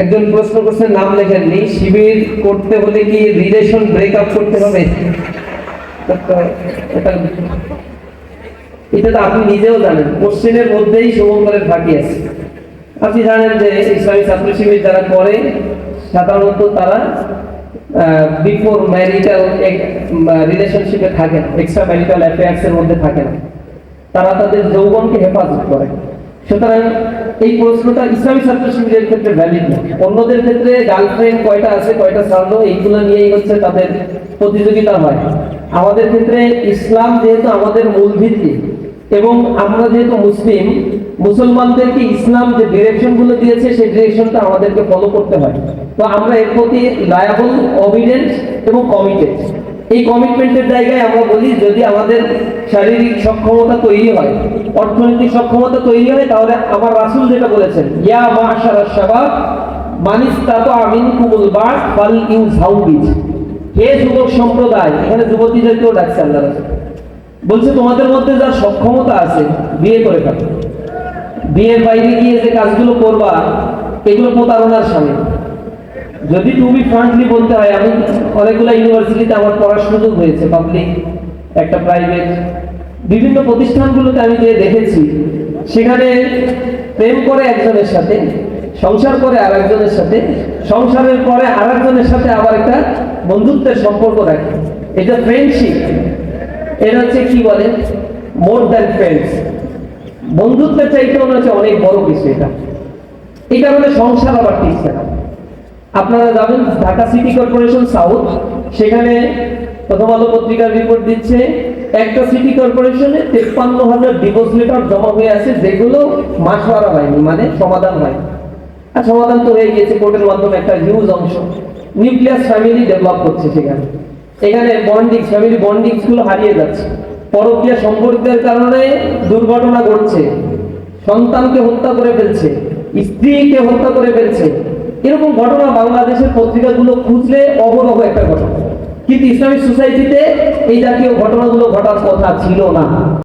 একজন প্রশ্ন করছেন, নাম লেখেননি, শিবির করতে হলে কি রিলেশন ব্রেকআপ করতে হবে? এটা তো আপনি নিজেও জানেন, কোশ্চেনের মধ্যেই শুভঙ্করের ফাঁকি আছে। আপনি জানেন যে ইসলামী ছাত্র শিবির যারা করে সাধারণত তারা বিফোর ম্যারিটাল রিলেশনশিপে থাকে না, এক্সট্রা ম্যারিটাল অ্যাফেয়ার্স এর মধ্যে থাকে না, তারা তাদের যৌবনকে হেফাজত করে। সুতরাং এই প্রশ্নটা ইসলামী ছাত্র শিবিরের ক্ষেত্রে ভ্যালিড না। অন্যদের ক্ষেত্রে গার্লফ্রেন্ড কয়টা আছে, কয়টা ছাড়লো, এইগুলো নিয়েই হচ্ছে তাদের প্রতিযোগিতা হয়। আমাদের ক্ষেত্রে ইসলাম যেহেতু আমাদের মূল ভিত্তি এবং আমরা যেহেতু মুসলিম, মুসলমানদেরকে ইসলাম যে ডিরেকশন গুলো দিয়েছে সেই ডিরেকশনটা আমাদেরকে ফলো করতে হয়। তো আমরা এর প্রতি লায়াবল, অবিডেন্ট এবং কমিটেড। এই কমিটমেন্টের জায়গায় আমরা বলি, যদি আমাদের শারীরিক সক্ষমতা তৈরি হয়, অর্থনৈতিক সক্ষমতা তৈরি হয়, তাহলে আমার রাসূল যেটা বলেছেন, ইয়া মাশারাশ শাবাব মান ইসতাতা মিনকুমুল বা'ত ফালইউযাওবিজ, হে যুবক সম্প্রদায়, এখানে যুবতীদেরকেও ডাকছে আল্লাহ রাসূল, বলছে তোমাদের মধ্যে যার সক্ষমতা আছে বিয়ে করে ফেলো। বিয়ের বাইরে গিয়ে যে কাজগুলো করবা এগুলো প্রতারণার শামিল। যদি তুমি ফ্রাঙ্কলি বলতে হয়, আমি অনেকগুলো ইউনিভার্সিটিতে আমার পড়ার সুযোগ হয়েছে, পাবলিক, একটা প্রাইভেট, বিভিন্ন প্রতিষ্ঠানগুলোতে আমি যে দেখেছি, সেখানে প্রেম করে একজনের সাথে, সংসার করে আর একজনের সাথে, সংসারের পরে আর একজনের সাথে আবার একটা বন্ধুত্বের সম্পর্ক রাখে। এটা ফ্রেন্ডশিপ। এটা হচ্ছে কি বলে, মোর দ্যান ফ্রেন্ডস। বন্ধুত্বের চাইতে মনে হচ্ছে অনেক বড় কিছু এটা। এই কারণে সংসার আবার টিকছে না। আপনারা যাবেন ঢাকা সিটি কর্পোরেশন সাউথ, সেখানে প্রথম আলো পত্রিকার রিপোর্ট দিচ্ছে, একটা সিটি কর্পোরেশনে 53,000 ডিভোর্স লেটার জমা হয়ে আছে, যেগুলো মাসওয়ারা হয়নি, মানে সমাধান হয়। আর সমাধান তো হয়ে গিয়েছে কোর্টের মাধ্যমে, একটা হিউজ অংশ। নিউক্লিয়াস ফ্যামিলি ডেভেলপ করছে সেখানে। এখানে বন্ডিংস, ফ্যামিলি বন্ডিংস গুলো হারিয়ে যাচ্ছে। পরকীয়া সম্পর্কের কারণে দুর্ঘটনা ঘটছে, সন্তানকে হত্যা করে ফেলছে, স্ত্রীকে হত্যা করে ফেলছে। এরকম ঘটনা বাংলাদেশের পত্রিকাগুলো খুঁজলে অহরহ একটা ঘটনা। কিন্তু ইসলামিক সোসাইটিতে এই জাতীয় ঘটনাগুলো ঘটার কথা ছিল না।